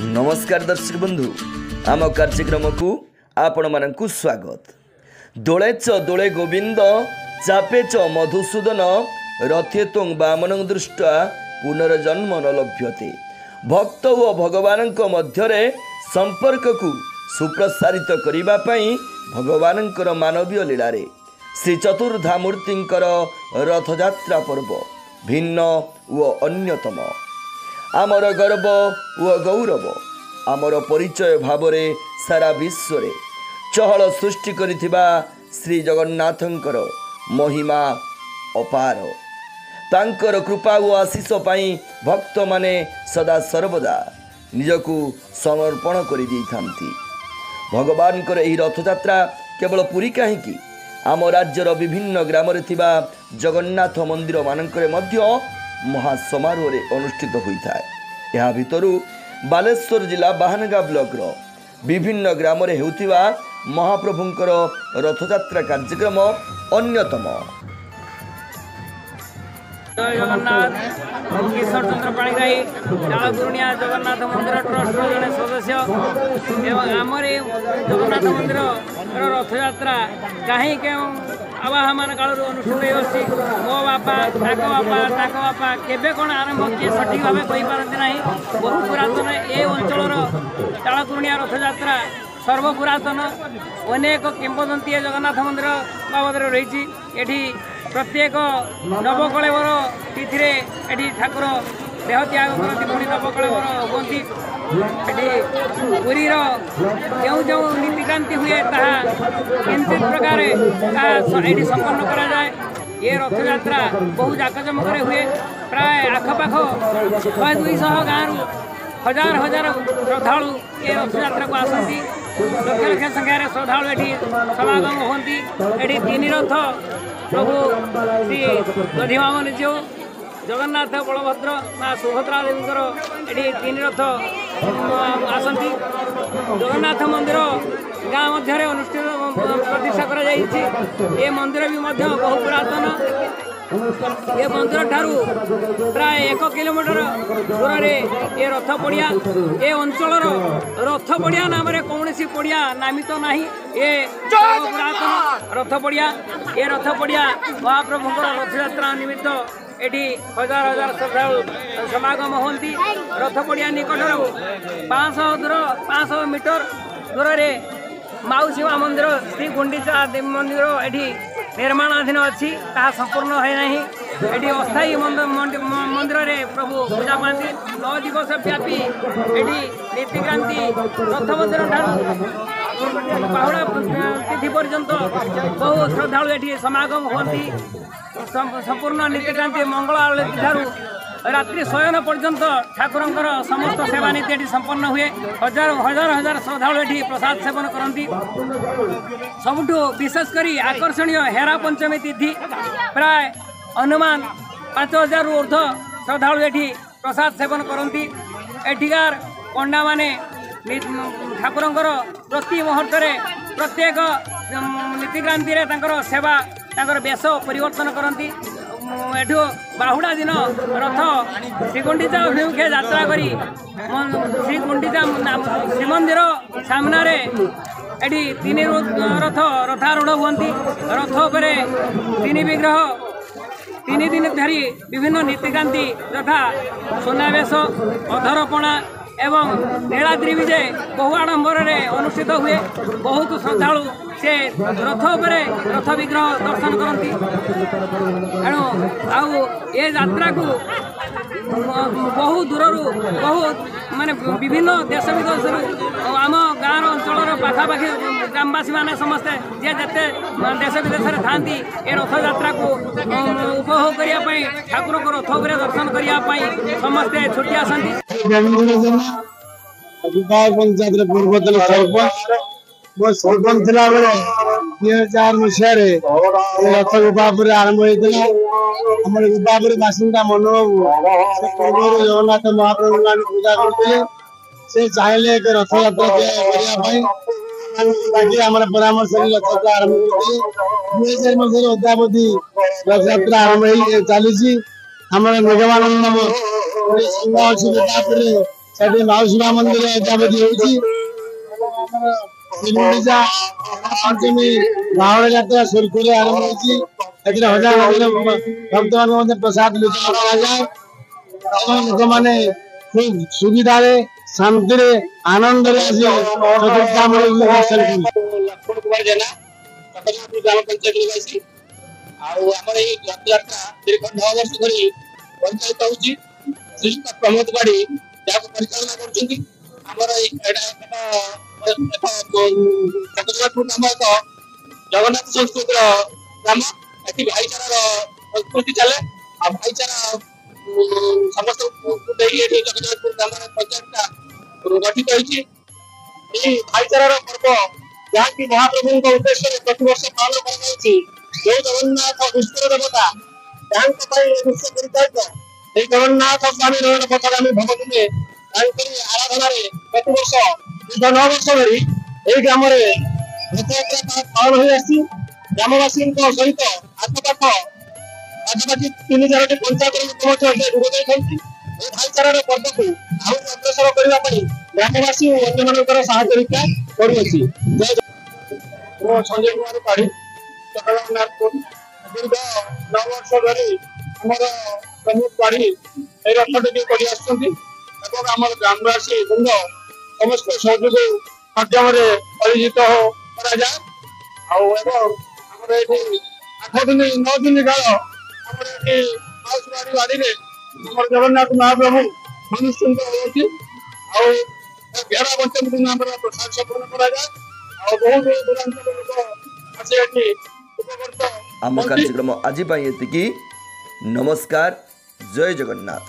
नमस्कार दर्शक बंधु आम कार्यक्रम को आपण मानकु स्वागत। दोले च दोले गोविंद चापे च मधुसूदन रथे त्वं वामनं दृष्ट्वा पुनर्जन्म न लभ्यते। भक्त व भगवान मध्य संपर्क को सुप्रसारित करने भगवान मानवीय लीलारे श्री चतुर्धामूर्तिंकर रथयात्रा पर्व भिन्न व अन्यतम आमर गर्व व गौरव आमर परिचय भावरे सारा विश्व रे चहल सृष्टि करिथिबा श्री जगन्नाथंकर महिमा अपार। तांकर कृपा व आशीष पाई भक्त माने सदा सर्वदा निजकु समर्पण करि दैथांती। भगवान कर एही रथयात्रा केवल पुरी काहीकि आम राज्यर विभिन्न ग्राम रे थिबा जगन्नाथ मंदिर मानकरे मध्य महासमारोह अनुष्ठित होता है। यह भितर बालेश्वर जिला बाहानगा ब्लॉक रो विभिन्न ग्राम रे हेउथिबा महाप्रभुंकर रथयात्रा कार्यक्रम अन्यतम। जय जगन्नाथ किशोर चंद्र पाणिग्राही चालगुरुनिया जगन्नाथ मंदिर ट्रस्ट जड़े सदस्य एवं आमर जगन्नाथ मंदिर रथयात्रा कहीं क्यों आवाहमान काल अनुष्ठित मो बापा बापा केवे कौन आरंभ किए सठिक भाव कहीपारती ना। बहु पुरातन ए अंचल चालगुरुनिया रथयात्रा सर्वपुरातन अनेक किंवदंती जगन्नाथ मंदिर बाबद रही। प्रत्येक नवकलेवर तिथि एटी ठाकुर देह त्याग करती पुणी नवकलेवर हमें पुरीर जो जो नीतिकांति हुए किंचित प्रकार ये संपन्न करा जाए। ये रथयात्रा बहु जाकजमक हुए। प्राय आखपाख 100-200 गाँव हजार हजार श्रद्धालु ये रथयात्रा को आसती। लक्ष लक्ष संख्यार श्रद्धालु ये समागम होती। ये 3 रथ प्रभु श्री दधिमामन जो जगन्नाथ बलभद्र माँ सुभद्रा देवींकर ये 3 रथ आसती। जगन्नाथ मंदिर गाँ मध्य अनुष्ठित प्रतिष्ठा कर मंदिर भी बहु पुरातन। ये मंदिर ठारू प्राय 1 किलोमीटर दूर ये रथ पड़िया ये अंचल रथ पड़िया नाम कौन सी पड़िया नामित तो नहीं। ये पुरातन रथ पड़िया ये रथ पड़िया महाप्रभुंर रथयात्रा निमित्त एटी हजार हजार श्रद्धालु समागम होती। रथ पड़िया निकट 500 मीटर दूर माउसी माँ मंदिर श्री गुंडीचा देवी मंदिर ये निर्माणाधीन अच्छी संपूर्ण है नहीं। ये अस्थायी मंदिर रे प्रभु पूजा पाती। 9 दिवस व्यापी ये नीतिक्रांति रथ मंदिर बाहुड़ा तिथि पर्यंत बहु श्रद्धालु ये समागम होती। संपूर्ण नीतिक्रांति मंगल आरती ठारू रात्रि शयन पर्यंत ठाकुर समस्त सेवा नीति संपन्न हुए। हजार हजार हजार श्रद्धालु ये प्रसाद सेवन करती। सबुठु विशेषकर आकर्षणीय हेरा पंचमी तिथि प्राय अनुमान 5000 ऊर्ध श्रद्धालु ये प्रसाद सेवन करती। एठिकार पंडा माने ठाकुर प्रति मुहूर्त प्रत्येक नीतिक्रांति सेवा बेश परिवर्तन करती। एठू बाहुड़ा दिन रथ श्रीगुंडीचा अभिमुखे यात्रा करी श्रीगुंडीचा श्रीमंदिर सामने एटी 3 रथ रथारूढ़ हुंती। रथ पर 3 विग्रह 3 दिन धरी विभिन्न नीतिकांति यथा सुनावेश अधरपणा एवं नीलाद्रि विजय बहु आडंबर अनुष्ठित हुए। बहुत श्रद्धालु से रथ पर रथ विग्रह दर्शन करती। एणु आउ ये यात्रा को बहु दूर बहु माने विभिन्न देश विदेश आम गाँव अंचल पाखापाखि ग्रामवासी मैंने समस्ते जे जिते देश विदेश था ये रथ यात्रा को उपभोग करने ठाकुर को रथ पर दर्शन करने समस्ते छुट्टी आसती। पंचायत पूर्वतन सरपंच मो सरपंच थिला बेले 2004 मसीह रे रथ गोपापुर आरंभ होइतला। हमर गोपापुर बासिंदा मनोबाबू से पूर्व जगन्नाथ महाप्रभु माने पूजा करते से चाहिले के रथ यात्रा करिया भाई बाकी हमर परामर्श रे रथ यात्रा आरंभ करते। 2004 मसीह अद्यावधि रथ यात्रा आरंभ होई चालीसी। हमर मेघमानंद सिंह अछि गोपापुर ସେଠି ମାଉସୀ ମା ମନ୍ଦିର ଏଟାବଧି ହଉଛି। ଶ୍ରୀଗୁଣ୍ଡିଚା ପଞ୍ଚମୀ ବାହୁଡ଼ା ଯାତ୍ରା ସୁରୁଖୁରୁରେ ଆରମ୍ଭ ହୋଇଛି। ଏଥିରେ ହଜାର ହଜାର ଭକ୍ତମାନଙ୍କୁ ମଧ୍ୟ ପ୍ରସାଦ ବିତରଣ କରାଯାଏ ଏବଂ ଲୋକମାନେ ଖୁବ୍ ସୁବିଧାରେ ଶାନ୍ତିରେ ଆନନ୍ଦରେ ଆସି ଚତୁର୍ଥାମୂଳକୁ ଦର୍ଶନ କରୁଛନ୍ତି। ଗ୍ରାମ ପଞ୍ଚାୟତ ନିବାସୀ ଆଉ ଆମର ଏଇ ରଥଯାତ୍ରା ଦୀର୍ଘ 9 ବର୍ଷ ଧରି ପରିଚାଳିତ ହଉଛି। ଶ୍ରୀଯୁକ୍ତ ପ୍ରମୋଦ ବାଡ଼ି ଯାହାକୁ ପରିଚାଳନା କରୁଛନ୍ତି। ଆମର ଏଇ ଜଗନ୍ନାଥପୁର ନାମ ଏକ ଜଗନ୍ନାଥ ସଂସ୍କୃତିର ଗ୍ରାମ। ଏଠି ଭାଇଚାରାର ସଂସ୍କୃତି ଚାଲେ ଆଉ ଭାଇଚାରା ସମସ୍ତଙ୍କୁ ନେଇ ଏଠି ଜଗନ୍ନାଥପୁର ଗ୍ରାମର ପଞ୍ଚାୟତଟା ଗଠିତ ହୋଇଛି। ଏହି ଭାଇଚାରାର ପର୍ବ ଯାହାକି ମହାପ୍ରଭୁଙ୍କ ଉଦ୍ଦେଶ୍ୟରେ ପ୍ରତିବର୍ଷ ପାଳନ କରାଯାଉଛି। ଯେଉଁ ଜଗନ୍ନାଥ ବିଶ୍ୱର ଦେବତା ତାଙ୍କ ପାଇଁ ବିଶ୍ୱ ପରିଚାଳିତ ଏହି ଜଗନ୍ନାଥ ସ୍ୱାମୀ ନୟନ ପଥଗାମୀ ଭଗବତୀ ତାଙ୍କରି ଆରାଧନାରେ ପ୍ରତିବର୍ଷ ଦୀର୍ଘ 9 ବର୍ଷ ଧରି ଏହି ଗ୍ରାମରେ ରଥଯାତ୍ରା ପାଳନ ହୋଇ ଆସିଛି। ଗ୍ରାମବାସୀଙ୍କ ସହିତ ଆଖପାଖ ପାଖାପାଖି 3-4ଟି ପଞ୍ଚାୟତର ଲୋକ ମଧ୍ୟ ଏଥିରେ ଯୋଗ ଦେଇଛନ୍ତି। ଏହି ଭାଇଚାରାର ପର୍ବକୁ ଆହୁରି ଅଗ୍ରସର କରିବା ପାଇଁ ଗ୍ରାମବାସୀ ଓ ଅନ୍ୟମାନଙ୍କର ସହଯୋଗିତା କରୁଅଛି। ମୁଁ ସଞ୍ଜୟ କୁମାର ପାଢ଼ୀ ଜଗନ୍ନାଥପୁର ଦୀର୍ଘ 9 ବର୍ଷ ଧରି ଆମର ପ୍ରମୋଦ ପାଢ଼ୀ ଏହି ରଥଟିକୁ କରି ଆସୁଛନ୍ତି ଏବଂ ଆମର ଗ୍ରାମବାସୀ ବୃନ୍ଦ ସମସ୍ତ ସହଯୋଗ ମାଧ୍ୟମରେ ପରିଚିତ କରାଯାଏ। ଆଉ ଏବଂ ଆମର ଏଠି 8 ଦିନ 9 ଦିନ କାଳ ଆମର ଏଠି ମାଉସୀ ବାଡ଼ିରେ ଆମର ଜଗନ୍ନାଥ ମହାପ୍ରଭୁ ମନୁଷ୍ୟଙ୍କ ହେଉଛି। ଆଉ ଘେରା ପଞ୍ଚମୀ ଦିନ ଆମର ପ୍ରସାଦ ସେବନ କରାଯାଏ। ଆଉ ବହୁତ ଦୂରାନ୍ତର ଲୋକ ଆସି ଏଠି ଉପକୃତ ଆମ ହୁଅନ୍ତି। କାର୍ଯ୍ୟକ୍ରମ ଆଜି ପାଇଁ ଏତିକି। ନମସ୍କାର, ଜୟ ଜଗନ୍ନାଥ।